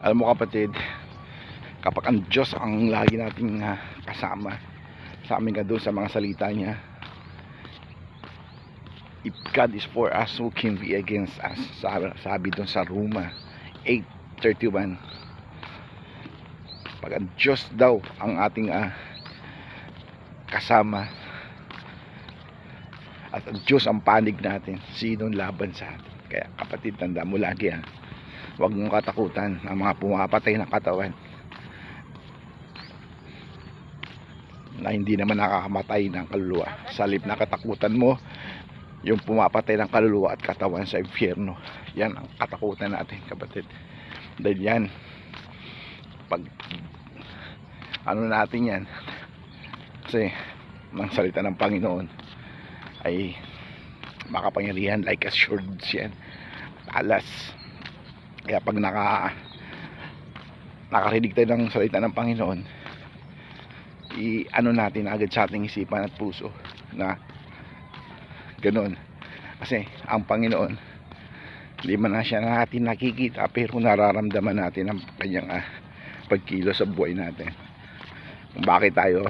Alam mo kapatid, kapag ang Diyos ang lagi nating kasama sa amin ka doon sa mga salita niya, if God is for us, who can be against us? Sabi doon sa Roma 8:31. Pag ang Diyos daw ang ating kasama at ang Diyos ang panig natin, sinong laban sa atin? Kaya kapatid, tanda mo lagi huwag mong katakutan ang mga pumapatay ng katawan na hindi naman nakakamatay ng kaluluwa. Sa halip na katakutan mo yung pumapatay ng kaluluwa at katawan sa impyerno, yan ang katakutan natin kapatid. Dahil yan, pag ano natin yan, kasi ang salita ng Panginoon ay makapangyarihan, like assured yan, alas. Kaya pag nakarinig tayo ng salita ng Panginoon, i-ano natin agad sa ating isipan at puso na ganun. Kasi ang Panginoon, hindi man na siya natin nakikita, pero nararamdaman natin ang kanyang pagkilo sa buhay natin. Kung bakit tayo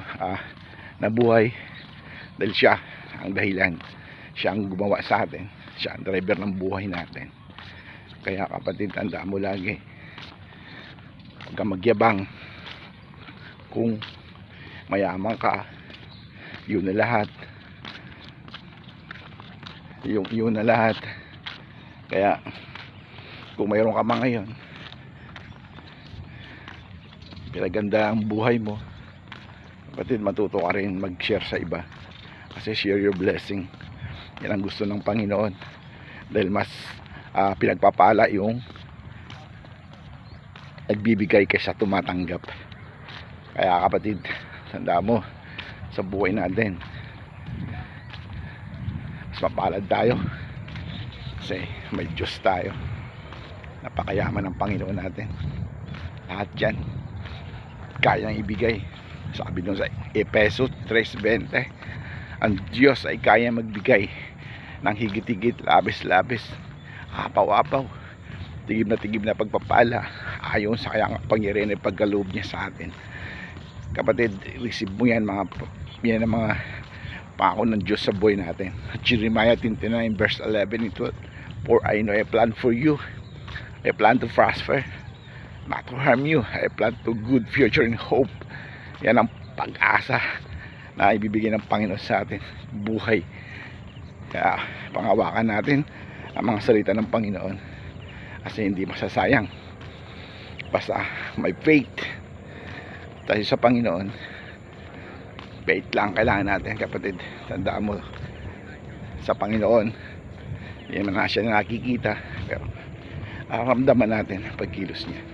nabuhay, dahil siya ang dahilan, siya ang gumawa sa atin, siya ang driver ng buhay natin. Kaya kapatid, tanda mo lagi, huwag kang magyabang. Kung mayaman ka, yun na lahat, yun na lahat. Kaya kung mayroon ka man ngayon, pinaganda ang buhay mo, kapatid, matuto ka rin mag-share sa iba, kasi share your blessing. Yan ang gusto ng Panginoon, dahil mas pinagpapala yung nagbibigay kaysa tumatanggap. Kaya kapatid, tanda mo, sa buhay natin mas mapalad tayo kasi may Diyos tayo. Napakayaman ng Panginoon natin. Lahat yan kayang ibigay. Sabi doon sa Efeso 3:20, ang Diyos ay kaya magbigay ng higit-higit, labis-labis, apaw-apaw, tigib na pagpapala ayon sa kayang pangyarihan at pagkaloob niya sa atin. Kapatid, receive mo yan, yan ang mga pangako ng Diyos sa buhay natin. Jeremiah 29 verse 11 and 12, for I know a plan for you, a plan to prosper, not to harm you, a plan to good future and hope. Yan ang pag-asa na ibibigay ng Panginoon sa atin, buhay. Kaya pangawakan natin ang mga salita ng Panginoon, kasi hindi masasayang. Basta may faith tayo sa Panginoon, faith lang kailangan natin kapatid. Tandaan mo, sa Panginoon, hindi naman na siya nakikita, pero ramdaman natin ang pagkilos niya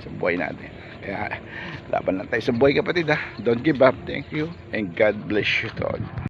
sa buhay natin. Kaya laban lang tayo sa buhay kapatid, don't give up. Thank you and God bless you all.